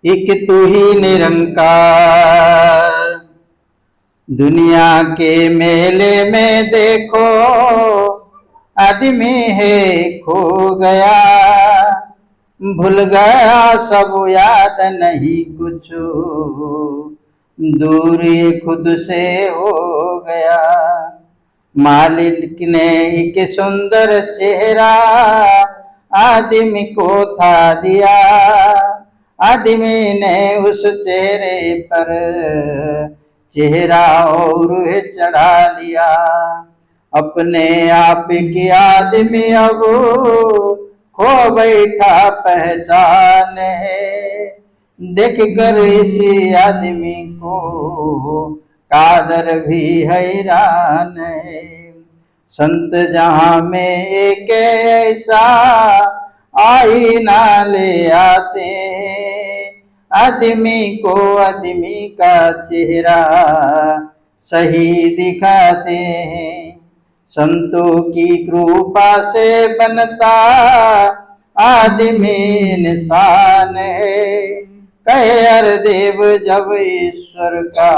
एक तू ही निरंकार। दुनिया के मेले में देखो आदमी है खो गया, भूल गया सब याद नहीं कुछ, दूरी खुद से हो गया। मालिक ने एक सुंदर चेहरा आदमी को था दिया, आदमी ने उस चेहरे पर चेहरा और चढ़ा लिया। अपने आप की आदमी अब खो बैठा पहचान है, देख कर इसी आदमी को कादर भी हैरान है। संत जहां में एक ऐसा आईना ले आते हैं, आदमी को आदमी का चेहरा सही दिखाते हैं। संतों की कृपा से बनता आदमी इंसान है, कहे हर देव जब ईश्वर का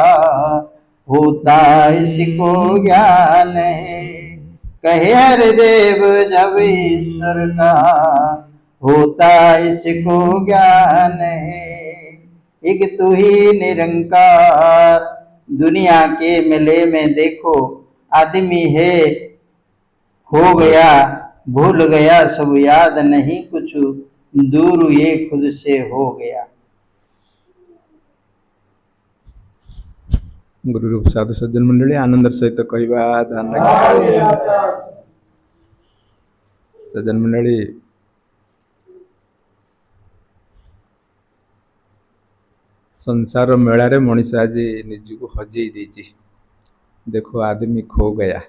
होता इसको ज्ञान है। कहे हर देव जब ईश्वर का होता इसको ज्ञान है। एक तू ही निरंकार। दुनिया के मेले में देखो आदमी है खो गया, भूल गया सब याद नहीं कुछ, दूर ये खुद से हो गया। गुरु रूप साधु सज्जन मंडली आनंदर सहित कहवा ध्यान सज्जन मंडली संसार मेलारे मनीष आज निजक हजई देछि। देखो आदमी खो गया,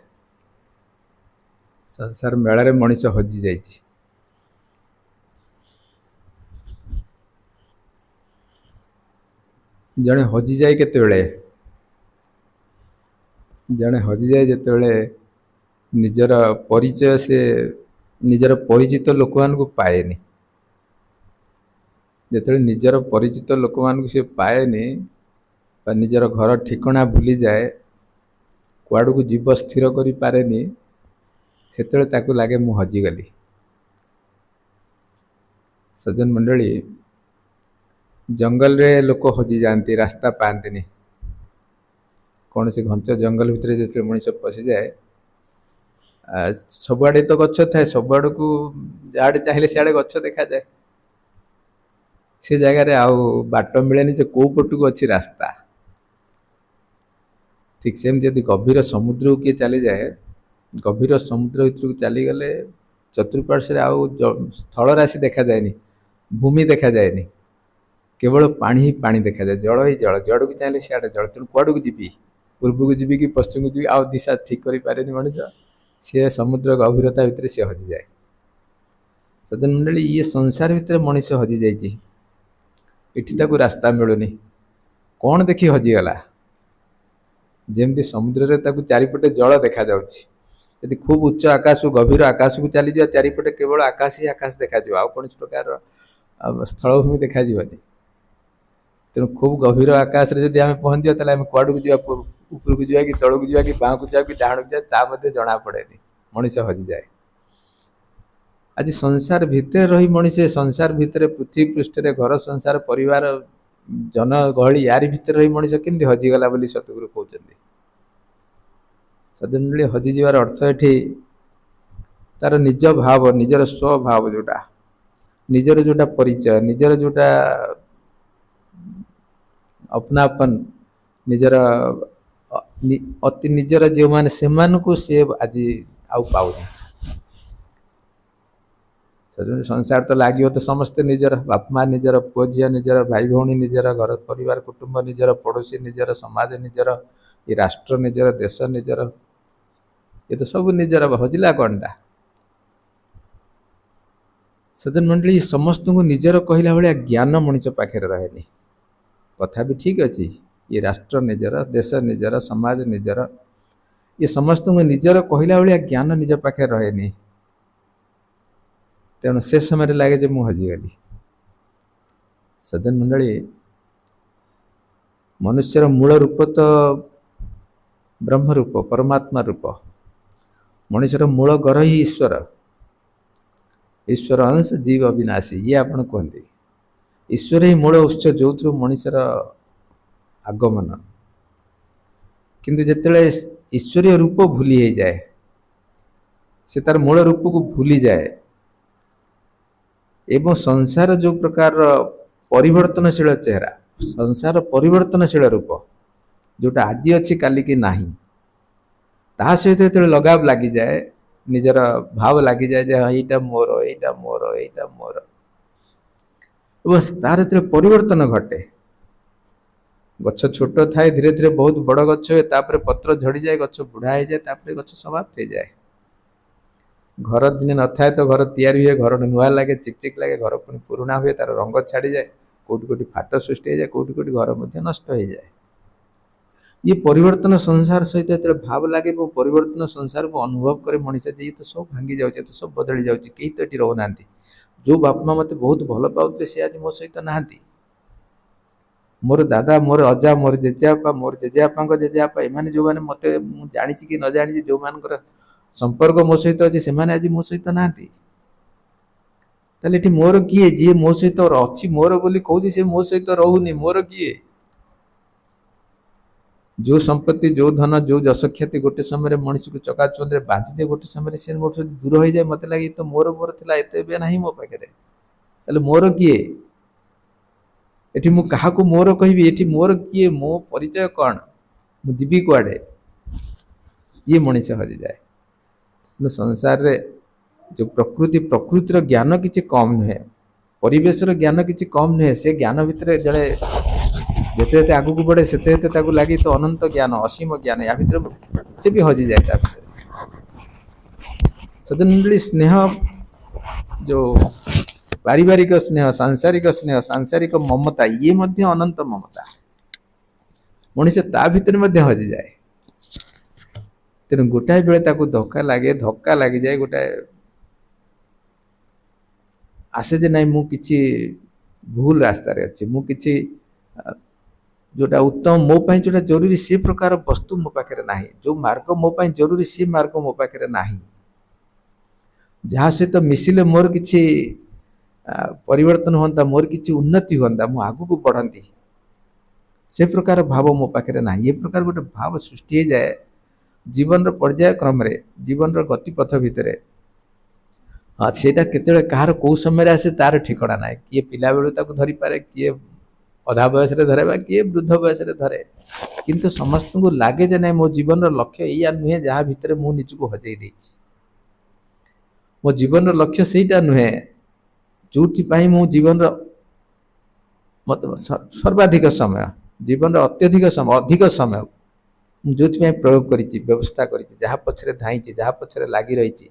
संसार मेलारे मनीष हजि जाइछि। जड़े हजि जाए केतेबेले, जड़े हजि जाए जेतेबेले निजर परिचय से निजर परिचित लोक मानकु पाएनि। जेतेबेले निजर परिचित लोक मानकु से पाएनि बा निजर घर ठिकाना भूली जाए, कुआड़ को जीव स्थिर करि पारेनि, सेतेबेले ताकु लागे मु हजिगली। सज्जन मंडली जंगल रे लोक हजि जाती, रास्ता पाती। कौन से घंच जंगल भितर जो मनीष पशि जाए, सबुआड़े तो गछ थाए, सबुआड़ को जड़े चाहिए सियाड़े गछ देखा जाए। से जगार आउ बाट मिले जे कौ पटू अच्छी रास्ता। ठीक सेम जदि गभीर समुद्र को किए चली जाए, गभीर समुद्र भर को चली गले चतुर्पार्श्व आउ स्थल राशि देखा जाए, भूमि देखा जाए, केवल पानी ही पानी देखा जाए, जल ही जल, जड़ को चाहिए सियाड़े जल। तेणु कुआड़ को जीवी, पूर्व को जीवी कि पश्चिम को जीवी, आउ दिशा ठीक कर पारे मनीष, सी समुद्र गभीरता भितर सी हजि जाए। सज्जन मंडली ये संसार भितर मनीष हजि जाइए, इठी ताकू रास्ता मिलूनी, कौन देखी हजिगला। जमती समुद्र रे ताकू चारिपटे जल देखा जाउछि, यदि खूब उच्च आकाश को गभीर आकाश को चली जा, चारिपटे केवल आकाश ही आकाश देखा जाए, आउ कौन प्रकार स्थलभूमि देखा जीवनी। तेणु खूब गभीर आकाश रे जदि आमे पहुंच जा, ताले आमे कुआड़ को जीवा, ऊपर को जीवा कि तळ को जीवा कि बाँ को जीवा कि डाहाण को जीवा, ता मध्ये जना पड़ेनी, मनीष हजि जाए। आज संसार भितर रही मनीष, संसार भितर पृथ्वी पृष्ठ रे घर संसार परिवार जन गहली यारी भितर रही मनीष केमती हजिगला बोली सतगुरु कहउछन्ति। सज्जन मंडली हजि जीवार अर्थ एठी तार निज भाव, निजर स्वभाव, जोटा निजर जोटा परिचय, निजर जोटा अपनापन, निजर अति निजर जो माने सेमानकु से आज आउ पाउनी। संसार तो लगे तो समस्ते निजर बाप माँ, निजर पुओ झी, निजर भाई भौणी, निजर घर परिवार कुटुंब, निजर पड़ोशी, निजर समाज, निजर ये राष्ट्र, निजर देश, निजर ये तो सब निजर, हजिला कौनटा। सज्जन मंडली समस्त को निजर कहला भाया ज्ञान मनीष पाखे रहे। कथा भी ठीक अच्छी, ये राष्ट्र निजर, देश निजर, समाज निजर, ये समस्त को निजर कहला भाया ज्ञान निज पाखे रहे। तेणु से समय लगे जे मु हजिगली। ସଜ୍ଜନ ମଣ୍ଡଳୀ, ମନୁଷ୍ୟର ମୂଳ ରୂପ ତ ବ୍ରହ୍ମ ରୂପ, ପରମାତ୍ମା ରୂପ। ମଣିଷର ମୂଳ ଗର ହିଁ ଈଶ୍ୱର। ଈଶ୍ୱର ଅଂଶ ଜୀବ ଅବିନାଶୀ, ଇଏ ଆପଣ କୁହନ୍ତି। ଈଶ୍ୱର ହିଁ ମୂଳ ଉତ୍ସ, ଯୋଉଥିରୁ ମଣିଷର ଆଗମନ। କିନ୍ତୁ ଯେତେବେଳେ ଈଶ୍ୱରୀୟ ରୂପ ଭୁଲି ହେଇଯାଏ, ସେ ତାର ମୂଳ ରୂପକୁ ଭୁଲିଯାଏ ଏବଂ ସଂସାର ଯୋଉ ପ୍ରକାରର ପରିବର୍ତ୍ତନଶୀଳ ଚେହେରା, ସଂସାର ପରିବର୍ତ୍ତନଶୀଳ ରୂପ, ଯୋଉଟା ଆଜି ଅଛି କାଲିକି ନାହିଁ, ତାହା ସହିତ ଯେତେବେଳେ ଲଗାବ ଲାଗିଯାଏ, ନିଜର ଭାବ ଲାଗିଯାଏ ଯେ ଏଇଟା ମୋର, ଏଇଟା ମୋର, ଏଇଟା ମୋର, ଏବଂ ତାର ଯେତେବେଳେ ପରିବର୍ତ୍ତନ ଘଟେ, ଗଛ ଛୋଟ ଥାଏ, ଧୀରେ ଧୀରେ ବହୁତ ବଡ଼ ଗଛ ହୁଏ, ତାପରେ ପତ୍ର ଝଡ଼ିଯାଏ, ଗଛ ବୁଢ଼ା ହେଇଯାଏ, ତାପରେ ଗଛ ସମାପ୍ତ ହେଇଯାଏ। ଘର ଦିନେ ନଥାଏ ତ ଘର ତିଆରି ହୁଏ, ଘର ନୂଆ ଲାଗେ, ଚିକ୍ ଚିକ୍ ଲାଗେ, ଘର ପୁଣି ପୁରୁଣା ହୁଏ, ତାର ରଙ୍ଗ ଛାଡ଼ିଯାଏ, କୋଉଠି କୋଉଠି ଫାଟ ସୃଷ୍ଟି ହେଇଯାଏ, କୋଉଠି କୋଉଠି ଘର ମଧ୍ୟ ନଷ୍ଟ ହେଇଯାଏ। ଇଏ ପରିବର୍ତ୍ତନ ସଂସାର ସହିତ ଯେତେବେଳେ ଭାବ ଲାଗେ ଏବଂ ପରିବର୍ତ୍ତନ ସଂସାରକୁ ଅନୁଭବ করে ମଣିଷ ଯେ ଇଏ ତ ସବୁ ଭାଙ୍ଗି ଯାଉଛି, ଏ ତ ସବୁ ବଦଳି ଯାଉଛି, କେହି ତ ଏଠି ରହୁନାହାନ୍ତି। ଯୋଉ ବାପା ମା ମୋତେ ବହୁତ ଭଲ ପାଉଥିଲେ ସେ ଆଜି ମୋ ସହିତ ନାହାନ୍ତି। ମୋର ଦାଦା, ମୋର ଅଜା, ମୋର ଜେଜେବାପା, ମୋର ଜେଜେବାପାଙ୍କ ଜେଜେବାପା, ଏମାନେ ଯୋଉମାନେ ମୋତେ, ମୁଁ ଜାଣିଛି କି ନ ଜାଣିଛି, ଯୋଉମାନଙ୍କର ସମ୍ପର୍କ ମୋ ସହିତ ଅଛି, ସେମାନେ ଆଜି ମୋ ସହିତ ନାହାନ୍ତି। ତାହେଲେ ଏଠି ମୋର କିଏ? ଯିଏ ମୋ ସହିତ ଅଛି ମୋର ବୋଲି କହୁଛି, ସେ ମୋ ସହିତ ରହୁନି, ମୋର କିଏ? ଯୋଉ ସମ୍ପତ୍ତି, ଯୋଉ ଧନ, ଯୋଉ ଯଶ ଖ୍ୟାତି ଗୋଟେ ସମୟରେ ମଣିଷକୁ ଚକାଚଉନ୍ଧରେ ବାନ୍ଧିଦିଏ, ଗୋଟେ ସମୟରେ ସେ ମୋ ଠାରୁ ଦୂର ହେଇଯାଏ। ମତେ ଲାଗେ ତ ମୋର ଥିଲା, ଏତେ ଏବେ ନାହିଁ ମୋ ପାଖରେ। ତାହେଲେ ମୋର କିଏ? ଏଠି ମୁଁ କାହାକୁ ମୋର କହିବି? ଏଠି ମୋର କିଏ? ମୋ ପରିଚୟ କଣ? ମୁଁ ଯିବି କୁଆଡେ? ଇଏ ମଣିଷ ହଜିଯାଏ। ସଂସାରରେ ଯୋଉ ପ୍ରକୃତିର ଜ୍ଞାନ କିଛି କମ ନୁହେଁ, ପରିବେଶର ଜ୍ଞାନ କିଛି କମ ନୁହେଁ। ସେ ଜ୍ଞାନ ଭିତରେ ଜଣେ ଯେତେ ଯେତେ ଆଗକୁ ବଢେ, ସେତେ ସେତେ ତାକୁ ଲାଗି ତ ଅନନ୍ତ ଜ୍ଞାନ, ଅସୀମ ଜ୍ଞାନ, ୟା ଭିତରେ ସେ ବି ହଜିଯାଏ ତା ଭିତରେ। ସଜ୍ଜନ ମଣ୍ଡଳୀ, ସ୍ନେହ, ଯୋଉ ପାରିବାରିକ ସ୍ନେହ, ସାଂସାରିକ ମମତା, ଇଏ ମଧ୍ୟ ଅନନ୍ତ ମମତା। ମଣିଷ ତା ଭିତରେ ମଧ୍ୟ ହଜିଯାଏ। ତେଣୁ ଗୋଟାଏ ବେଳେ ତାକୁ ଧକ୍କା ଲାଗିଯାଏ, ଗୋଟାଏ ଆସେ ଯେ ନାଇଁ ମୁଁ କିଛି ଭୁଲ ରାସ୍ତାରେ ଅଛି, ମୁଁ କିଛି ଯୋଉଟା ଉତ୍ତମ ମୋ ପାଇଁ, ଯୋଉଟା ଜରୁରୀ, ସେ ପ୍ରକାର ବସ୍ତୁ ମୋ ପାଖରେ ନାହିଁ, ଯୋଉ ମାର୍ଗ ମୋ ପାଇଁ ଜରୁରୀ ସେ ମାର୍ଗ ମୋ ପାଖରେ ନାହିଁ, ଯାହା ସହିତ ମିଶିଲେ ମୋର କିଛି ପରିବର୍ତ୍ତନ ହୁଅନ୍ତା, ମୋର କିଛି ଉନ୍ନତି ହୁଅନ୍ତା, ମୁଁ ଆଗକୁ ବଢନ୍ତି, ସେ ପ୍ରକାର ଭାବ ମୋ ପାଖରେ ନାହିଁ। ଏ ପ୍ରକାର ଗୋଟେ ଭାବ ସୃଷ୍ଟି ହେଇଯାଏ ଜୀବନର ପର୍ଯ୍ୟାୟ କ୍ରମରେ, ଜୀବନର ଗତିପଥ ଭିତରେ। ସେଇଟା କେତେବେଳେ କାହାର କୋଉ ସମୟରେ ଆସେ ତାର ଠିକଣା ନାହିଁ। କିଏ ପିଲାବେଳୁ ତାକୁ ଧରିପାରେ, କିଏ ଅଧା ବୟସରେ ଧରେ, ବା କିଏ ବୃଦ୍ଧ ବୟସରେ ଧରେ। କିନ୍ତୁ ସମସ୍ତଙ୍କୁ ଲାଗେ ଯେ ନାଇଁ ମୋ ଜୀବନର ଲକ୍ଷ୍ୟ ଏଇଆ ନୁହେଁ ଯାହା ଭିତରେ ମୁଁ ନିଜକୁ ହଜେଇ ଦେଇଛି। ମୋ ଜୀବନର ଲକ୍ଷ୍ୟ ସେଇଟା ନୁହେଁ ଯୋଉଥିପାଇଁ ମୁଁ ଜୀବନର ସର୍ବାଧିକ ସମୟ, ଜୀବନର ଅତ୍ୟଧିକ ସମୟ, ଅଧିକ ସମୟ ମୁଁ ଯୋଉଥିପାଇଁ ପ୍ରୟୋଗ କରିଛି, ବ୍ୟବସ୍ଥା କରିଛି, ଯାହା ପଛରେ ଧାଇଁଛି, ଯାହା ପଛରେ ଲାଗି ରହିଛି,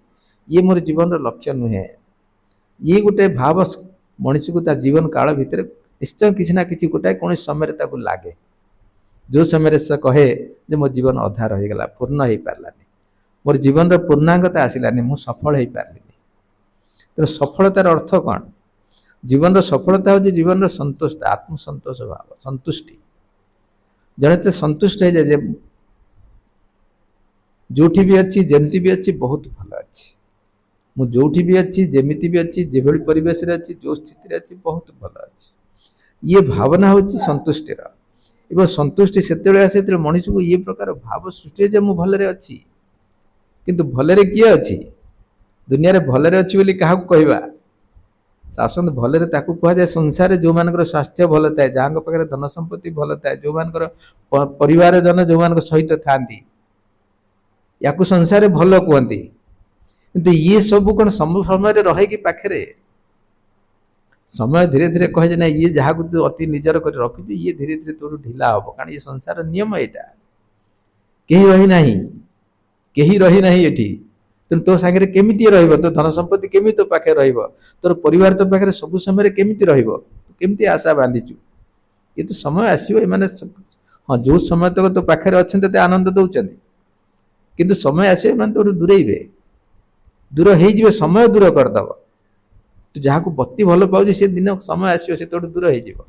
ଇଏ ମୋର ଜୀବନର ଲକ୍ଷ୍ୟ ନୁହେଁ। ଇଏ ଗୋଟେ ଭାବ ମଣିଷକୁ ତା ଜୀବନ କାଳ ଭିତରେ ନିଶ୍ଚୟ କିଛି ନା କିଛି ଗୋଟାଏ କୌଣସି ସମୟରେ ତାକୁ ଲାଗେ, ଯୋଉ ସମୟରେ ସେ କହେ ଯେ ମୋ ଜୀବନ ଅଧା ରହିଗଲା, ପୂର୍ଣ୍ଣ ହେଇପାରିଲାନି, ମୋର ଜୀବନର ପୂର୍ଣ୍ଣାଙ୍ଗତା ଆସିଲାନି, ମୁଁ ସଫଳ ହେଇପାରିଲିନି। ତେଣୁ ସଫଳତାର ଅର୍ଥ କଣ? ଜୀବନର ସଫଳତା ହଉଛି ଜୀବନର ସନ୍ତୋଷ, ଆତ୍ମସନ୍ତୋଷ ଭାବ, ସନ୍ତୁଷ୍ଟି। ଜଣେ ତ ସନ୍ତୁଷ୍ଟ ହେଇଯାଏ ଯେ ଯୋଉଠି ବି ଅଛି, ଯେମିତି ବି ଅଛି, ବହୁତ ଭଲ ଅଛି, ମୁଁ ଯୋଉଠି ବି ଅଛି, ଯେମିତି ବି ଅଛି, ଯେଭଳି ପରିବେଶରେ ଅଛି, ଯୋଉ ସ୍ଥିତିରେ ଅଛି, ବହୁତ ଭଲ ଅଛି। ଇଏ ଭାବନା ହଉଛି ସନ୍ତୁଷ୍ଟିର। ଏବଂ ସନ୍ତୁଷ୍ଟି ସେତେବେଳେ ଆସେ ଯେତେବେଳେ ମଣିଷକୁ ଇଏ ପ୍ରକାର ଭାବ ସୃଷ୍ଟି ହୁଏ ଯେ ମୁଁ ଭଲରେ ଅଛି। କିନ୍ତୁ ଭଲରେ କିଏ ଅଛି? ଦୁନିଆରେ ଭଲରେ ଅଛି ବୋଲି କାହାକୁ କହିବା? ଆସନ୍ତୁ, ଭଲରେ ତାକୁ କୁହାଯାଏ ସଂସାରରେ ଯୋଉମାନଙ୍କର ସ୍ୱାସ୍ଥ୍ୟ ଭଲ ଥାଏ, ଯାହାଙ୍କ ପାଖରେ ଧନ ସମ୍ପତ୍ତି ଭଲ ଥାଏ, ଯୋଉମାନଙ୍କର ପରିବାରଜନ ଯୋଉମାନଙ୍କ ସହିତ ଥାନ୍ତି, ୟାକୁ ସଂସାରରେ ଭଲ କୁହନ୍ତି। କିନ୍ତୁ ଇଏ ସବୁ କଣ ସବୁ ସମୟରେ ରହେ କି ପାଖରେ? ସମୟ ଧୀରେ ଧୀରେ କହେ ଯେ ନାଇଁ, ଇଏ ଯାହାକୁ ତୁ ଅତି ନିଜର କରି ରଖିଛୁ, ଇଏ ଧୀରେ ଧୀରେ ତୋଠୁ ଢିଲା ହବ, କାରଣ ଇଏ ସଂସାର ନିୟମ, ଏଇଟା କେହି ରହିନାହିଁ ଏଠି। ତେଣୁ ତୋ ସାଙ୍ଗରେ କେମିତି ରହିବ? ତୋ ଧନ ସମ୍ପତ୍ତି କେମିତି ତୋ ପାଖରେ ରହିବ? ତୋର ପରିବାର ତୋ ପାଖରେ ସବୁ ସମୟରେ କେମିତି ରହିବ? କେମିତି ଆଶା ବାନ୍ଧିଛୁ? ଏ ତ ସମୟ ଆସିବ, ଏମାନେ ହଁ ଯୋଉ ସମୟ ତକ ତୋ ପାଖରେ ଅଛନ୍ତି ତତେ ଆନନ୍ଦ ଦଉଛନ୍ତି, କିନ୍ତୁ ସମୟ ଆସିବ ଏମାନେ ତୋଠୁ ଦୂରେଇବେ, ଦୂର ହେଇଯିବେ, ସମୟ ଦୂର କରିଦବ। ତୁ ଯାହାକୁ ଅତି ଭଲ ପାଉଛି ସେ ଦିନ ସମୟ ଆସିବ ସେ ତୋଠୁ ଦୂର ହେଇଯିବ।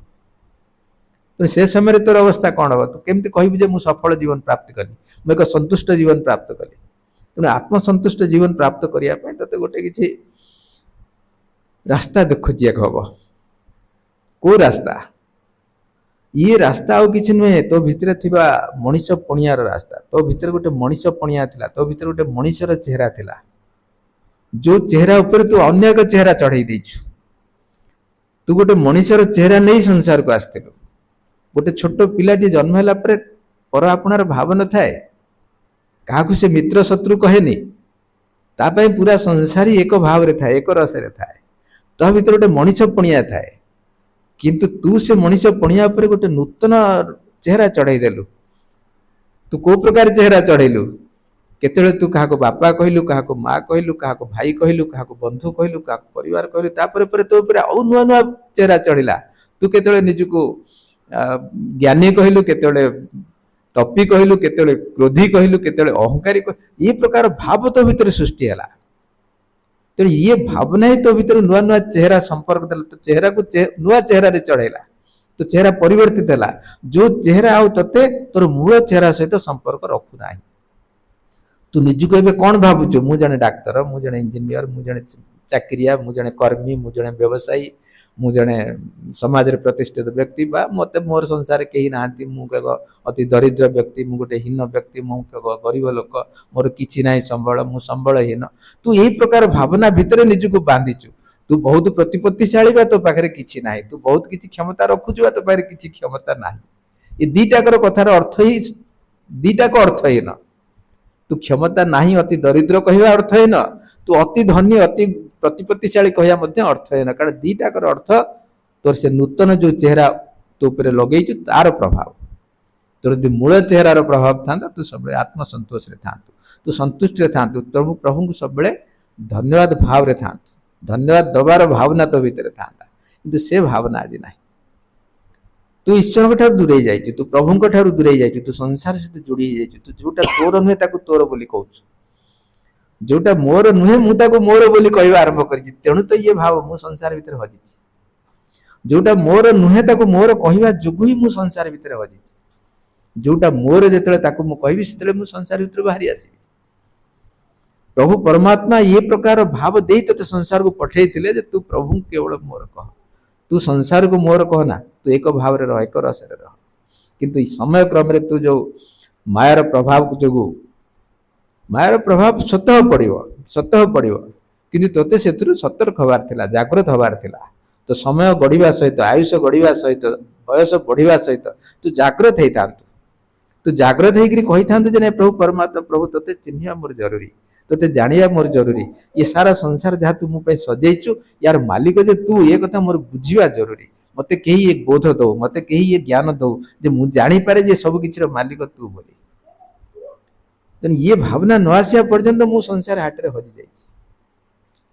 ତେଣୁ ସେ ସମୟରେ ତୋର ଅବସ୍ଥା କ'ଣ ହବ? ତୁ କେମିତି କହିବୁ ଯେ ମୁଁ ସଫଳ ଜୀବନ ପ୍ରାପ୍ତ କଲି, ମୁଁ ଏକ ସନ୍ତୁଷ୍ଟ ଜୀବନ ପ୍ରାପ୍ତ କଲି? ତେଣୁ ଆତ୍ମସନ୍ତୁଷ୍ଟ ଜୀବନ ପ୍ରାପ୍ତ କରିବା ପାଇଁ ତତେ ଗୋଟେ କିଛି ରାସ୍ତା ଦେଖୁଯିବାକୁ ହବ। କୋଉ ରାସ୍ତା? ଇଏ ରାସ୍ତା ଆଉ କିଛି ନୁହେଁ, ତୋ ଭିତରେ ଥିବା ମଣିଷ ପଣିଆର ରାସ୍ତା। ତୋ ଭିତରେ ଗୋଟେ ମଣିଷ ପଣିଆ ଥିଲା, ତୋ ଭିତରେ ଗୋଟେ ମଣିଷର ଚେହେରା ଥିଲା, ଯୋଉ ଚେହେରା ଉପରେ ତୁ ଅନ୍ୟ ଏକ ଚେହେରା ଚଢେଇ ଦେଇଛୁ। ତୁ ଗୋଟେ ମଣିଷର ଚେହେରା ନେଇ ସଂସାରକୁ ଆସିଥିଲୁ। ଗୋଟେ ଛୋଟ ପିଲାଟି ଜନ୍ମ ହେଲା ପରେ ପର ଆପଣାର ଭାବ ନଥାଏ, କାହାକୁ ସେ ମିତ୍ର ଶତ୍ରୁ କହେନି, ତା ପାଇଁ ପୁରା ସଂସାରୀ ଏକ ଭାବରେ ଥାଏ, ଏକ ରସରେ ଥାଏ। ତା ଭିତରେ ଗୋଟେ ମଣିଷ ପଣିଆ ଥାଏ, କିନ୍ତୁ ତୁ ସେ ମଣିଷ ପଣିଆ ଉପରେ ଗୋଟେ ନୂତନ ଚେହେରା ଚଢେଇ ଦେଲୁ। ତୁ କୋଉ ପ୍ରକାର ଚେହେରା ଚଢେଇଲୁ? କେତେବେଳେ ତୁ କାହାକୁ ବାପା କହିଲୁ, କାହାକୁ ମା କହିଲୁ, କାହାକୁ ଭାଇ କହିଲୁ, କାହାକୁ ବନ୍ଧୁ କହିଲୁ, କାହାକୁ ପରିବାର କହିଲୁ, ତାପରେ ପରେ ତୋ ଉପରେ ଆଉ ନୂଆ ନୂଆ ଚେହେରା ଚଢିଲା। ତୁ କେତେବେଳେ ନିଜକୁ ଜ୍ଞାନୀ କହିଲୁ, କେତେବେଳେ ତପି କହିଲୁ, କେତେବେଳେ କ୍ରୋଧୀ କହିଲୁ, କେତେବେଳେ ଅହଙ୍କାରୀ କହିଲୁ। ଏ ପ୍ରକାର ଭାବ ତୋ ଭିତରେ ସୃଷ୍ଟି ହେଲା। ତେଣୁ ଇଏ ଭାବନା ହିଁ ତୋ ଭିତରେ ନୂଆ ନୂଆ ଚେହେରା ସମ୍ପର୍କ ଦେଲା, ତୋ ଚେହେରାକୁ ନୂଆ ଚେହେରାରେ ଚଢେଇଲା, ତୋ ଚେହେରା ପରିବର୍ତ୍ତିତ ହେଲା। ଯୋଉ ଚେହେରା ଆଉ ତତେ ତୋର ମୂଳ ଚେହେରା ସହିତ ସମ୍ପର୍କ ରଖୁନାହିଁ। ତୁ ନିଜକୁ ଏବେ କ'ଣ ଭାବୁଛୁ? ମୁଁ ଜଣେ ଡାକ୍ତର, ମୁଁ ଜଣେ ଇଞ୍ଜିନିୟର, ମୁଁ ଜଣେ ଚାକିରିଆ, ମୁଁ ଜଣେ କର୍ମୀ, ମୁଁ ଜଣେ ବ୍ୟବସାୟୀ, ମୁଁ ଜଣେ ସମାଜରେ ପ୍ରତିଷ୍ଠିତ ବ୍ୟକ୍ତି, ବା ମତେ ମୋର ସଂସାରରେ କେହି ନାହାନ୍ତି, ମୁଁ ଏକ ଅତି ଦରିଦ୍ର ବ୍ୟକ୍ତି, ମୁଁ ଗୋଟେ ହୀନ ବ୍ୟକ୍ତି, ମୁଁ ଏକ ଗରିବ ଲୋକ, ମୋର କିଛି ନାହିଁ ସମ୍ବଳ, ମୁଁ ସମ୍ବଳହୀନ। ତୁ ଏଇ ପ୍ରକାର ଭାବନା ଭିତରେ ନିଜକୁ ବାନ୍ଧିଛୁ। ତୁ ବହୁତ ପ୍ରତିପତ୍ତିଶାଳୀ ବା ତୋ ପାଖରେ କିଛି ନାହିଁ, ତୁ ବହୁତ କିଛି କ୍ଷମତା ରଖୁଛୁ ବା ତୋ ପାଖରେ କିଛି କ୍ଷମତା ନାହିଁ। ଏ ଦିଟାକର କଥାର ଅର୍ଥ ହିଁ ଦିଟାକ ଅର୍ଥହୀନ। ତୁ କ୍ଷମତା ନାହିଁ ଅତି ଦରିଦ୍ର କହିବା ଅର୍ଥହୀନ, ତୁ ଅତି ଧନୀ ଅତି ପ୍ରତିପତ୍ତିଶାଳୀ କହିବା ମଧ୍ୟ ଅର୍ଥହୀନ। କାରଣ ଦିଟାକର ଅର୍ଥ ତୋର ସେ ନୂତନ ଯୋଉ ଚେହେରା ତୋ ଉପରେ ଲଗେଇଛୁ ତାର ପ୍ରଭାବ। ତୋର ଯଦି ମୂଳ ଚେହେରାର ପ୍ରଭାବ ଥାନ୍ତା, ତୁ ସବୁବେଳେ ଆତ୍ମସନ୍ତୋଷରେ ଥାନ୍ତୁ, ତୁ ସନ୍ତୁଷ୍ଟିରେ ଥାନ୍ତୁ, ପ୍ରଭୁଙ୍କୁ ସବୁବେଳେ ଧନ୍ୟବାଦ ଭାବରେ ଥାନ୍ତୁ, ଧନ୍ୟବାଦ ଦବାର ଭାବନା ତୋ ଭିତରେ ଥାନ୍ତା। କିନ୍ତୁ ସେ ଭାବନା ଆଜି ନାହିଁ। ତୁ ଈଶ୍ୱରଙ୍କ ଠାରୁ ଦୂରେଇ ଯାଇଛୁ, ତୁ ପ୍ରଭୁଙ୍କ ଠାରୁ ଦୂରେଇ ଯାଇଛୁ, ତୁ ସଂସାର ସହିତ ଯୋଡ଼ି ହେଇଯାଇଛୁ। ତୁ ଯୋଉଟା ତୋର ନୁହେଁ ତାକୁ ତୋର ବୋଲି କହୁଛୁ, ଯୋଉଟା ମୋର ନୁହେଁ ମୁଁ ତାକୁ ମୋର ବୋଲି କହିବା ଆରମ୍ଭ କରିଛି। ତେଣୁ ତ ଇଏ ଭାବ ମୁଁ ସଂସାର ଭିତରେ ହଜିଛି। ଯୋଉଟା ମୋର ନୁହେଁ ତାକୁ ମୋର କହିବା ଯୋଗୁଁ ହିଁ ମୁଁ ସଂସାର ଭିତରେ ହଜିଛି। ଯୋଉଟା ମୋର ଯେତେବେଳେ ତାକୁ ମୁଁ କହିବି, ସେତେବେଳେ ମୁଁ ସଂସାର ଭିତରୁ ବାହାରି ଆସିବି। ପ୍ରଭୁ ପରମାତ୍ମା ଏ ପ୍ରକାର ଭାବ ଦେଇ ତତେ ସଂସାରକୁ ପଠେଇଥିଲେ ଯେ ତୁ ପ୍ରଭୁଙ୍କୁ କେବଳ ମୋର କହ, ତୁ ସଂସାରକୁ ମୋର କହନା, ତୁ ଏକ ଭାବରେ ରହ, ଏକ ରସରେ ରହ। କିନ୍ତୁ ଏ ସମୟ କ୍ରମରେ ତୁ ଯୋଉ ମାୟାର ପ୍ରଭାବ ଯୋଗୁଁ, ମାୟାର ପ୍ରଭାବ ସତଃ ପଡ଼ିବ, କିନ୍ତୁ ତୋତେ ସେଥିରୁ ସତର୍କ ହବାର ଥିଲା, ଜାଗ୍ରତ ହବାର ଥିଲା। ତ ସମୟ ଗଢିବା ସହିତ, ଆୟୁଷ ଗଢିବା ସହିତ, ବୟସ ବଢିବା ସହିତ ତୁ ଜାଗ୍ରତ ହେଇଥାନ୍ତୁ। ତୁ ଜାଗ୍ରତ ହେଇକିରି କହିଥାନ୍ତୁ ଯେ ନାଇଁ ପ୍ରଭୁ ପରମାତ୍ମା, ପ୍ରଭୁ ତତେ ଚିହ୍ନିବା ମୋର ଜରୁରୀ, ତତେ ଜାଣିବା ମୋର ଜରୁରୀ। ଏ ସାରା ସଂସାର ଯାହା ତୁ ମୋ ପାଇଁ ସଜେଇଛୁ, ୟାର ମାଲିକ ଯେ ତୁ, ଏ କଥା ମୋର ବୁଝିବା ଜରୁରୀ। ମତେ କେହି ଏ ବୋଧ ଦଉ, ମତେ କେହି ଏ ଜ୍ଞାନ ଦଉ ଯେ ମୁଁ ଜାଣିପାରେ ଯେ ସବୁ କିଛିର ମାଲିକ ତୁ ବୋଲି। ତେଣୁ ଇଏ ଭାବନା ନ ଆସିବା ପର୍ଯ୍ୟନ୍ତ ମୁଁ ସଂସାର ହାଟରେ ହଜି ଯାଇଛି।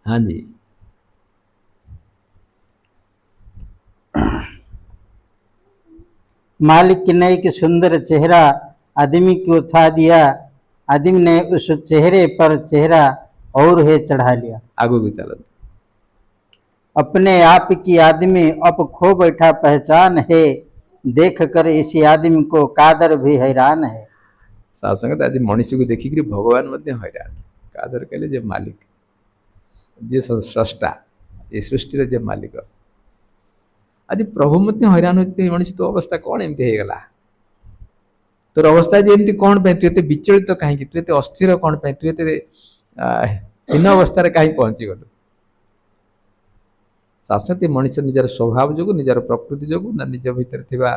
हाँ जी। मालिक ने एक सुंदर चेहरा आदमी को था दिया, आदमी ने उस चेहरे पर चेहरा और है चढ़ा लिया। आगू भी चलो। अपने आप की आदमी अब खो बैठा पहचान है, देख कर इसी आदमी को कादर भी हैरान है। सासंगत आज मनुष्य को देखिक भगवान मध्य हैरान। कादर कहले जे मालिक, जे स्रष्टा, ये सृष्टि जे मालिक, आज प्रभु मध्य हैरान होती मनुष्य तो अवस्था कौन एमती हो गला? तोर अवस्था जे एमती कौन पे? तू एते विचलित तो कहीं, तू एते अस्थिर कौन पे? तू एते चिन्ह अवस्था रे कहीं पहुंची गलु? शाश्वत मनुष्य निजर स्वभाव जो, निजर प्रकृति जो, ना निज भीतर थिबा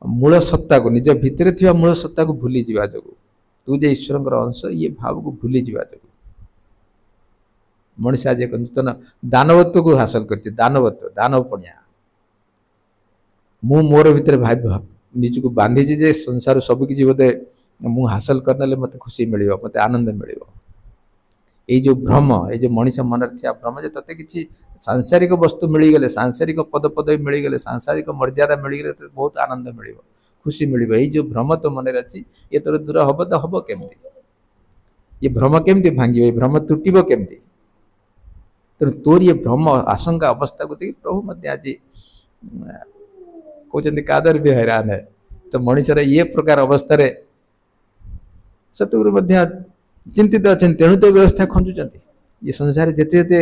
मूल सत्ता को, निज भीतर थिबा मूल सत्ता को भूली जीवा जो, तू जे ईश्वर अंश ये भाव को भूली जीवा जो, मनुष्य आज एक नूतन दानवत्व को हासिल कर, दानवत्व, दानव पणिया। मु मोर भीतर भाव निज को बांधी जे संसार सब किसी बोधे मु हासिल करने मत खुशी मिल, मत आनंद मिल। ये जो भ्रम, ये जो मनुष्य मन भ्रम जे तते किसी सांसारिक वस्तु मिलगले, सांसारिक पद पदवी मिलगले, सांसारिक मर्यादा मिलगले तो बहुत आनंद मिल, खुशी मिल। ये जो भ्रम तो मन अच्छी ये तोर दूर हम तो हम केमती? ये भ्रम केमती भांग? ये भ्रम तुटब केमती? ତେଣୁ ତୋର ଇଏ ଭ୍ରମ ଆଶଙ୍କା ଅବସ୍ଥାକୁ ଦେଖି ପ୍ରଭୁ ମଧ୍ୟ ଆଜି କହୁଛନ୍ତି କାଦର ବି ହଇରାଣ ହେ। ତ ମଣିଷର ଇଏ ପ୍ରକାର ଅବସ୍ଥାରେ ସତଗୁରୁ ମଧ୍ୟ ଚିନ୍ତିତ ଅଛନ୍ତି, ତେଣୁ ତ ବ୍ୟବସ୍ଥା ଖଞ୍ଜୁଛନ୍ତି। ଏ ସଂସାରରେ ଯେତେ ଯେତେ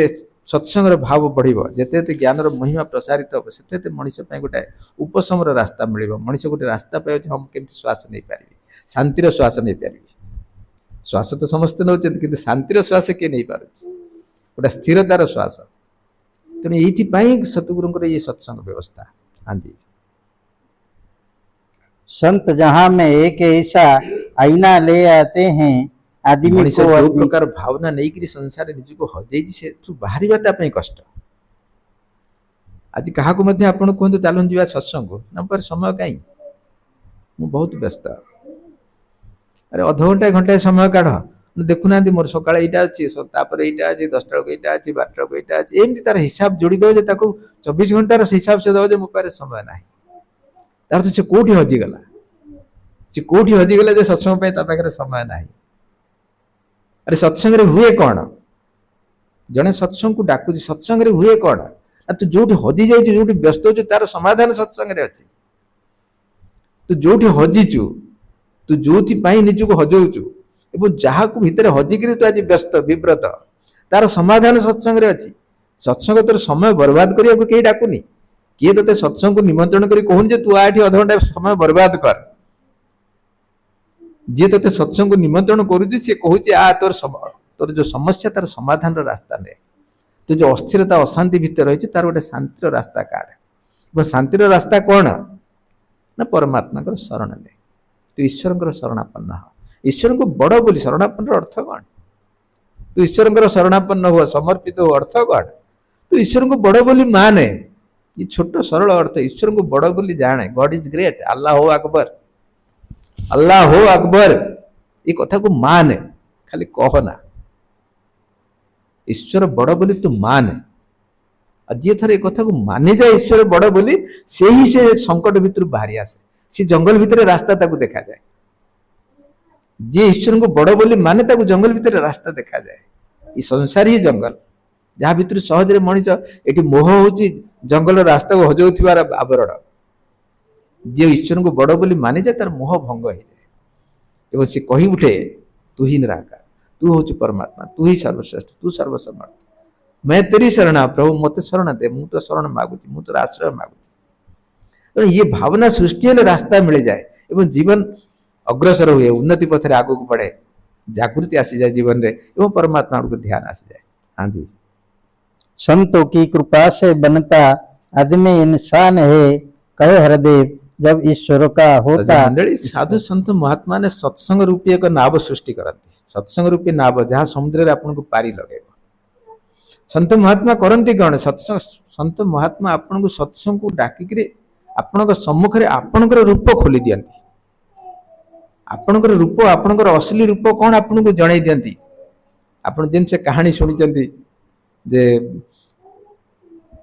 ସତ୍ସଙ୍ଗର ଭାବ ବଢ଼ିବ, ଯେତେ ଯେତେ ଜ୍ଞାନର ମହିମା ପ୍ରସାରିତ ହେବ, ସେତେ ସେତେ ମଣିଷ ପାଇଁ ଗୋଟେ ଉପଶମର ରାସ୍ତା ମିଳିବ। ମଣିଷ ଗୋଟେ ରାସ୍ତା ପାଉଛି, ହଁ ମୁଁ କେମିତି ଶ୍ୱାସ ନେଇପାରିବି, ଶାନ୍ତିର ଶ୍ୱାସ ନେଇପାରିବି। ଶ୍ୱାସ ତ ସମସ୍ତେ ନେଉଛନ୍ତି, କିନ୍ତୁ ଶାନ୍ତିର ଶ୍ୱାସ କିଏ ନେଇପାରୁଛି? ଗୋଟେ ସ୍ଥିରତାର ଶ୍ୱାସ। ତେଣୁ ଏଇଥିପାଇଁ ସତଗୁରୁଙ୍କର ଇଏ ସତ୍ସଙ୍ଗ ବ୍ୟବସ୍ଥା। ਹਾਂਜੀ संत जहाँ में एक ऐसा आईना ले आते हैं आदमी ମଣିଷ को ଯୋଉ आदमी ପ୍ରକାର ଭାବନା ନେଇକିରି ସଂସାରରେ ନିଜକୁ ହଜେଇଛି, ସେଠୁ ବାହାରିବା ତା ପାଇଁ କଷ୍ଟ। ଆଜି କାହାକୁ ମଧ୍ୟ ଆପଣ କୁହନ୍ତୁ ଚାଲନ୍ତୁ ଯିବା ସତ୍ସଙ୍ଗ, ନା ପରେ ସମୟ କାହିଁ, ମୁଁ ବହୁତ ବ୍ୟସ୍ତ। ଆରେ ଅଧଘଣ୍ଟାଏ ଘଣ୍ଟାଏ ସମୟ କାଢ। ଦେଖୁନାହାନ୍ତି ମୋର ସକାଳେ ଏଇଟା ଅଛି, ତାପରେ ଏଇଟା ଅଛି, 10ଟା ବେଳକୁ ଏଇଟା ଅଛି, 12ଟା ବେଳକୁ ଏଇଟା ଅଛି, ଏମିତି ତାର ହିସାବ ଯୋଡ଼ିଦେବ ଯେ ତାକୁ 24 ଘଣ୍ଟାର ହିସାବ ସେ ଦେବ ଯେ ମୋ ପାଖରେ ସମୟ ନାହିଁ। ତାର ସେ କୋଉଠି ହଜିଗଲା, ସେ କୋଉଠି ହଜିଗଲା ଯେ ସତ୍ସଙ୍ଗ ପାଇଁ ତା ପାଖରେ ସମୟ ନାହିଁ। ଆରେ ସତ୍ସଙ୍ଗରେ ହୁଏ କଣ? ଜଣେ ସତ୍ସଙ୍ଗକୁ ଡାକୁଛି, ସତ୍ସଙ୍ଗରେ ହୁଏ କଣ? ନା ତୁ ଯୋଉଠି ହଜି ଯାଇଛୁ, ଯୋଉଠି ବ୍ୟସ୍ତ ହଉଛୁ, ତାର ସମାଧାନ ସତ୍ସଙ୍ଗରେ ଅଛି। ତୁ ଯୋଉଠି ହଜିଛୁ, ତୁ ଯୋଉଥିପାଇଁ ନିଜକୁ ହଜଉଛୁ, ଏବଂ ଯାହାକୁ ଭିତରେ ହଜିକିରି ତୁ ଆଜି ବ୍ୟସ୍ତ ବିବ୍ରତ, ତାର ସମାଧାନ ସତ୍ସଙ୍ଗରେ ଅଛି। ସତ୍ସଙ୍ଗ ତୋର ସମୟ ବର୍ବାଦ କରିବାକୁ କେହି ଡାକୁନି। କିଏ ତୋତେ ସତ୍ସଙ୍ଗକୁ ନିମନ୍ତ୍ରଣ କରି କହୁନି ଯେ ତୁ ଏଠି ଅଧଘଣ୍ଟା ସମୟ ବର୍ବାଦ କର। ଯିଏ ତୋତେ ସତ୍ସଙ୍ଗକୁ ନିମନ୍ତ୍ରଣ କରୁଛି, ସିଏ କହୁଛି ତୋର ଯୋଉ ସମସ୍ୟା, ତାର ସମାଧାନର ରାସ୍ତା ନେ। ତୁ ଯୋଉ ଅସ୍ଥିରତା ଅଶାନ୍ତି ଭିତରେ ରହିଛୁ, ତାର ଗୋଟେ ଶାନ୍ତିର ରାସ୍ତା କାଢ। ଏବଂ ଶାନ୍ତିର ରାସ୍ତା କଣ? ନା ପରମାତ୍ମାଙ୍କର ଶରଣ ନେ। ତୁ ଈଶ୍ୱରଙ୍କର ଶରଣାପନ୍ନ ହ। ଈଶ୍ୱରଙ୍କୁ ବଡ ବୋଲି, ଶରଣାପନ୍ନର ଅର୍ଥ କଣ? ତୁ ଈଶ୍ୱରଙ୍କର ଶରଣାପନ୍ନ ହୁଅ, ସମର୍ପିତ ହୁଅ, ଅର୍ଥ କଣ? ତୁ ଈଶ୍ୱରଙ୍କୁ ବଡ ବୋଲି ମାନେ। ଏ ଛୋଟ ସରଳ ଅର୍ଥ, ଈଶ୍ୱରଙ୍କୁ ବଡ ବୋଲି ଜାଣେ। ଗଡ୍ ଇଜ ଗ୍ରେଟ୍, ଆଲ୍ଲାହ ହୋ ଆକବର, ଆଲ୍ଲାହ ହୋ ଆକବର, ଏ କଥାକୁ ମାନେ, ଖାଲି କହନା। ଈଶ୍ୱର ବଡ ବୋଲି ତୁ ମାନେ। ଆଉ ଯିଏ ଥରେ ଏ କଥାକୁ ମାନିଯାଏ ଈଶ୍ୱର ବଡ ବୋଲି, ସେ ସଙ୍କଟ ଭିତରୁ ବାହାରି ଆସେ। ସେ ଜଙ୍ଗଲ ଭିତରେ ରାସ୍ତା ତାକୁ ଦେଖାଯାଏ। ଯିଏ ଈଶ୍ୱରଙ୍କୁ ବଡ ବୋଲି ମାନେ, ତାକୁ ଜଙ୍ଗଲ ଭିତରେ ରାସ୍ତା ଦେଖାଯାଏ। ଏ ସଂସାର ହିଁ ଜଙ୍ଗଲ, ଯାହା ଭିତରୁ ସହଜରେ ମଣିଷ, ଏଠି ମୋହ ହଉଛି ଜଙ୍ଗଲର ରାସ୍ତାକୁ ହଜଉଥିବାର ଆବରଣ। ଯିଏ ଈଶ୍ୱରଙ୍କୁ ବଡ ବୋଲି ମାନିଯାଏ, ତାର ମୋହ ଭଙ୍ଗ ହେଇଯାଏ ଏବଂ ସେ କହି ଉଠେ, ତୁ ହିଁ ନିରାକାର, ତୁ ହଉଛୁ ପରମାତ୍ମା, ତୁ ହିଁ ସର୍ବଶ୍ରେଷ୍ଠ, ତୁ ସର୍ବସମର୍ଥ। मैं तेरी शरणा प्रभु, मते शरण दे, ମୁଁ ତ ଶରଣ ମାଗୁଛି, ମୁଁ ତୋର ଆଶ୍ରୟ ମାଗୁଛି। ତେଣୁ ଇଏ ଭାବନା ସୃଷ୍ଟି ହେଲେ ରାସ୍ତା ମିଳିଯାଏ ଏବଂ ଜୀବନ ଅଗ୍ରସର ହୁଏ, ଉନ୍ନତି ପଥରେ ଆଗକୁ ବଢେ, ଜାଗୃତି ଆସିଯାଏ ଜୀବନରେ ଏବଂ परमात्मा को ध्यान ଆସିଯାଏ। हाँ जी संतों की कृपा से बनता आदमी इंसान है, कहे हरदेव जब ईश्वर का होता। मंडळी, साधु संत महात्मा ने सत्संग रूपी एक नाव सृष्टि करती। सत्संग रूपी नाव जहाँ समुद्र रे आपनको पारी लगेगा। संत महात्मा करती कौन? संत महात्मा आपन को सत्संग को डाकिक आपण सम्मुखें आपणकर रूप खोली दियंती। आपणकर रूप, आपणकर असली रूप कौन आपन को जणाई दियंती। आपण जेन से कहानी शुणी जे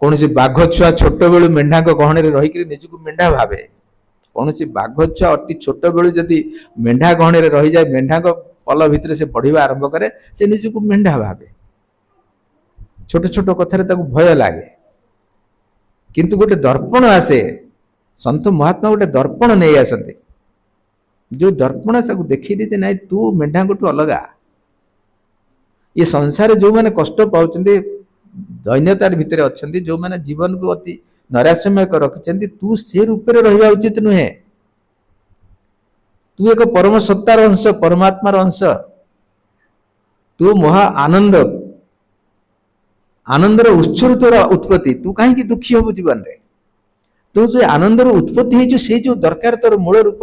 कौन सी बाघ छुआ छोट बेलू मेढ़ा गहण रहीक निजक मेढ़ा भावे। कौन सी बाघ छुआ अति छोट बेलू जदि मेढ़ा गहण रही जाए, मेढ़ा पल भितर से बढ़िया आरंभ करे, से निजक मेढ़ा भावे। छोट छोट कथार भय लगे, किंतु गोटे दर्पण आसे। संत महात्मा गोटे दर्पण नहीं आसते, जो दर्पण से देखी दे ना तू मेढ़ा ठू अलगा। ये संसार जो मैंने कष्ट पाँच दैन्यतार भितर अच्छा, जो मैंने जीवन को अति नैराश्यमय रखिंट, तू से रूप में रहा उचित नुहे। तू एक परम सत्तार अंश, परमात्मार अंश, तू महा आनंद, आनंदर उत्स तोर उत्पत्ति। तू कहीं दुखी हबु जीवन रे? तू जो आनंदर उत्पत्ति है, जो दरकार तोर मूल रूप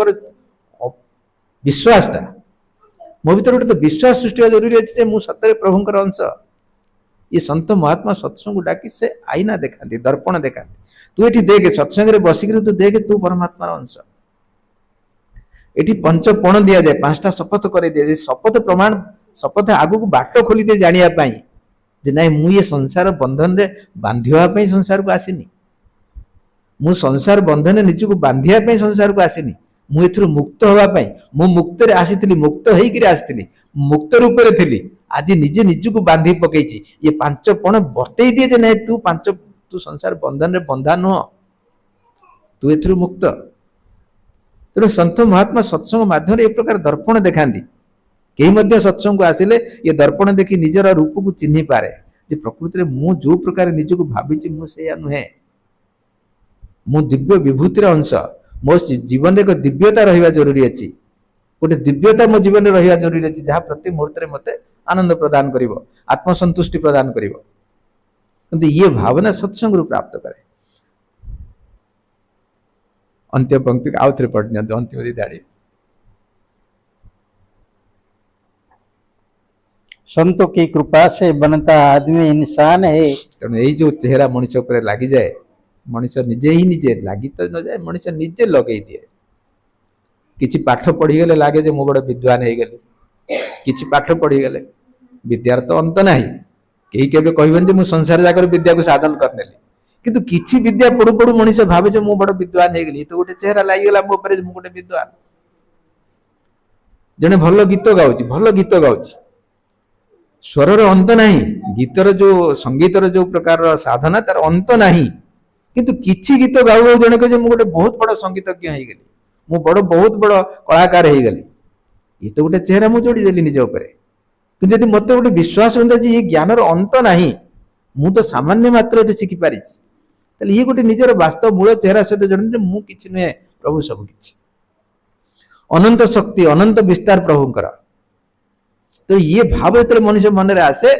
विश्वासटा, मो भर गोटे तो विश्वास सृष्टि जरूरी अच्छे मु सतरे प्रभुंकर अंश। ये संत महात्मा सत्संग डाकी से आईना देखा, दर्पण देखा। तू ये देख, सत्संग बसिक तू देख, तू परमात्मार अंश। ये पंच पण दि जाए, 5टा शपथ कर दिए, शपथ प्रमाण, शपथ आगु को बाट खोली दे जानापी जे ना मु ये संसार बंधन रे बांधिवाई संसार को आसीनी। मु संसार बंधन निजक बांधियापी संसार को आसीनी। मुझे मुक्त हाँपाई, मु मुक्त आसी, मुक्त होकर आसी, मुक्त रूप से थी। आज निजे निजक बांधी पकई ये 5 पण बतई दिए जे नहीं तू संसार बंधन रे बंधा नुह, तू एथुरु मुक्त। तेणु संत महात्मा सत्संग माध्यम एक प्रकार दर्पण देखाती। कई मध्य सत्संग को आसिले ये दर्पण देखी निजर रूप को चिन्हि पारे जे प्रकृति में मु जो प्रकार निजक भावी मुझे नुहे, मु दिव्य विभूतिर अंश, मो जीवन एक दिव्यता रहा जरूरी अच्छी, गोटे दिव्यता मो जीवन रहा जरूरी अच्छी जहाँ प्रति मुहूर्त मत आनंद प्रदान कर, आत्मसंतुष्टि प्रदान कर। ये भावना सत्संग प्राप्त करे। अंतिम पंक्ति आउ थे पढ़ अंतिम दाड़ी। संतों की कृपा से बनता आदमी इंसान है। तेणु यही जो चेहरा मनुष्य पर लगी जाए, मनुष्य निजे ही निजे लगी तो न जाए, मनुष्य निजे लगे दिए। किछि पाठ पढ़ी गले लागे जे मो बड़ विद्वान हो गले, किछि पाठ पढ़ी गले विद्यार तो अंत नाही। कई केबे कहबेन जे मु संसार जाकर विद्या को साधन करनेली, किंतु किछि विद्या पढ़ु पढ़ु मनुष्य भावे जे मो बड़ विद्वान हो गली, तो गोटे चेहरा लागि गला मो पर जे मु गोटे विद्वान। जने भल गीत गाउची, भल गीत गाउची, स्वरर अंत नाही, गीतर जो संगीतर जो प्रकार साधना तार अंत नाही, किंतु किछि गीत गाउ जने कहे मु गोटे बहुत बड़ संगीतज्ञ हो गली, मु बहुत बड़ कलाकार हो गली। ये तो गोटे चेहरा मु जोड़ी देली निज ऊपर। कि यदि मत गोटे विश्वास होता ये ज्ञानर अंत नाही, मु तो सामान्य मात्र शिखि पारि, ये गोटे निजर वास्तव मूल चेहरा सहित जड़े मु किछि नुहे, प्रभु सब किछि, अनंत शक्ति अनंत विस्तार प्रभुंकर। तो ये भाव जो मनुष्य मन रे आसे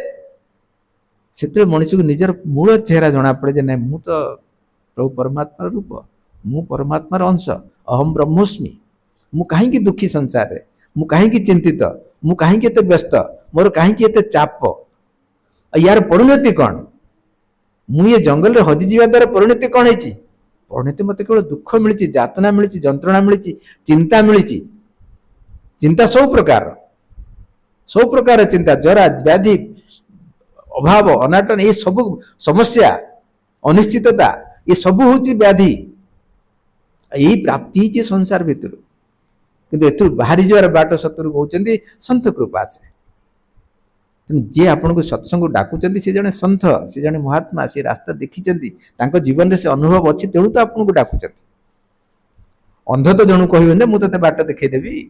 से मनुष्य को निजर मूल चेहरा जना पड़े जे नहीं मु तो प्रभु परमात्मा रूप, मु परमात्मार अंश, अहम ब्रह्मोस्मि, मु कहीं दुखी संसार रे, मु कहीं चिंतित, मु कहीं व्यस्त, मोर कहीं चाप, यार परिणति कौन, मु ये जंगल रे हजि जीवा द्वारा परिणति कौन है? परिणति मत केवल दुख मिली, यातना मिली, जंत्रणा मिली, चिंता मिली। चिंता सब प्रकार चिंता, जरा व्याधि अभाव अनाटन ये सब समस्या अनिश्चितता ये सब हूँ व्याधि, यही प्राप्ति ही संसार भितर। किंतु एथु बाहरी जवार बाट सतुर कहते संत कृपा से। जे आपन को सत्संग डाकुचंती से जने संत, से जने महात्मा, से रास्ता देखिचंती, तांको जीवन रे से अनुभव अछि, तेणु तो आपन को डाकुचंती। अंध तो जणु कहबे ने मु तते बाट देखै देबी,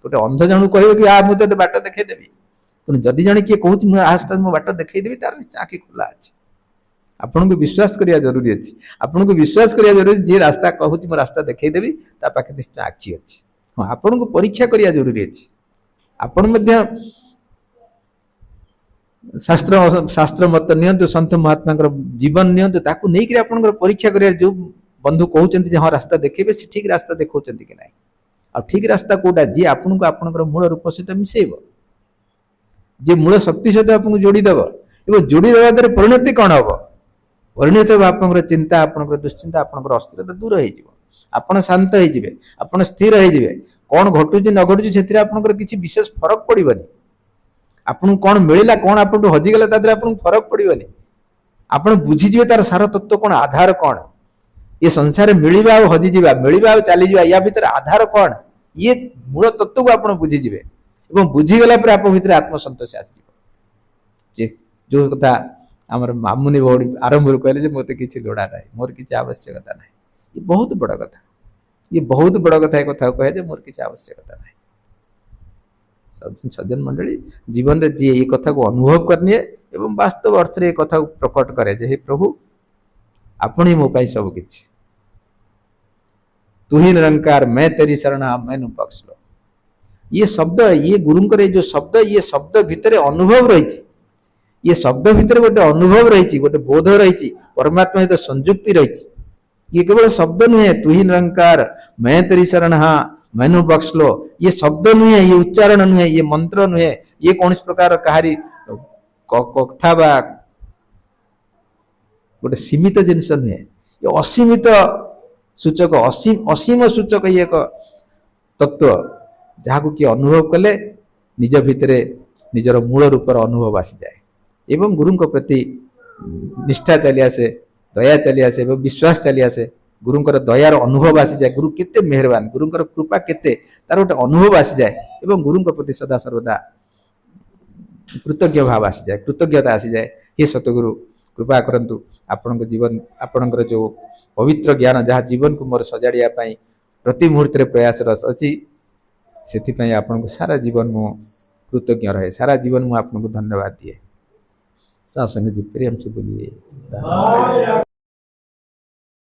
गोटे अंध जणु कहबे कि आ मु तते बाट देखै देबी। तेणु जदि जणे किए कहूछि मु आज मु बाट देखै देबी, तार आँखि खुला अछि। आपन को विश्वास करिया जरूरी अछि, आपन को विश्वास करिया जरूरी। जे रास्ता कहूछि मु रास्ता देखै देबी, ता पाखे निश्चय आखि अछि। हां, आपन को परीक्षा करिया जरूरी अछि। आपन मध्य शास्त्र मत नियंतु, संत महात्मा जीवन नियंतु, ताकू नहीं कि आपन परीक्षा करिया। जो बंधु कहउचंती जे हां रास्ता देखेबे, से ठीक रास्ता देखौचंती कि नाही, आ ठीक रास्ता कोटा जे आपन को आपन मूल रूप सहित मिसेइबो, जे मूल शक्ति सहित आपन को जोड़ी देबो, एवं जोड़ी देबा द्वारा परिणति कोन हबो? परिणति आपन चिंता, आपन दुश्चिंता, आपन अस्थिरता दूर हो जिवो, आपन शांत हो जिवे, आपन स्थिर हो जिवे। कोन घटुची न घटुची सेथिरे आपन किछि विशेष फरक पड़िबनी। आपन कोन मिलिला, कोन आपन हजि गेला, तादरे आपन फरक पड़िबनी। आपन बुझी जिवे तार सार तत्व कोन, आधार कोन। ये संसार मिलिबा आ हजि जिबा, मिलिबा आ चली जिबा, या भीतर आधार कोन, ये मूल तत्व को आपन बुझी जिवे। एवं बुझी गेला पर आपन भीतर आत्मसंतोष आसी जिवो। जे जो कथा हमर मामुनि बौड़ी आरंभ कहले जे मते किछि लोड़ा नाही, मोर किछि आवश्यकता नाही। ये बहुत बड़ कथा, ये बहुत बड़ कथा। एक कथा कहे जे मोर किछि आवश्यकता नाही। सज्जन मंडली जीवन रे जे ये कथा को अनुभव करनी है एवं वास्तव अर्थ रे कथा प्रकट करे जे हे प्रभु आपण ही मो पाई सब किछि, तू ही निरंकार, मैं तेरी शरण मैनु बख्श लो। ये शब्द, ये गुरुंकर जो शब्द, ये शब्द भितर अनुभव रही, ये शब्द भितर गोटे अनुभव रही, गोटे बोध रही, परमात्मा सहित संयुक्ति रही। ये केवल शब्द नुहे, तू ही निरंकार, मैं तेरी शरण मैनु बख्श लो, ये शब्द नुहे, ये उच्चारण नुहे, ये मंत्र नुहे, ये कौन प्रकार कहारी कथा बा गोटे सीमित जिनस नुहे, ये असीमित सूचक, असीम सूचक ये एक तत्व जहाँ को किए अनुभव कले निज भितर निजर मूल रूपर अनुभव आसी जाए एवं गुरु प्रति निष्ठा चली आसे, दया चली आसे एवं विश्वास चली आसे। गुरुंकर दयार अनुभव आसी जाए, गुरु केते मेहरबान, गुरुंकर कृपा केते, तार गोटे अनुभव आसी जाए एवं गुरुंक प्रति सदा सर्वदा कृतज्ञ भाव आसी जाए, कृतज्ञता आसी जाए। हे सतगुरु कृपा करंतु आपनक जीवन आपनकर जो पवित्र ज्ञान जहाँ जीवन को मोर सजाड़िया पाई प्रति मुहूर्त प्रयास अच्छी से आपन को सारा जीवन मु कृतज्ञ रहे, सारा जीवन मु आपन को धन्यवाद दिए। सासंग जी प्रेम से बोलिए।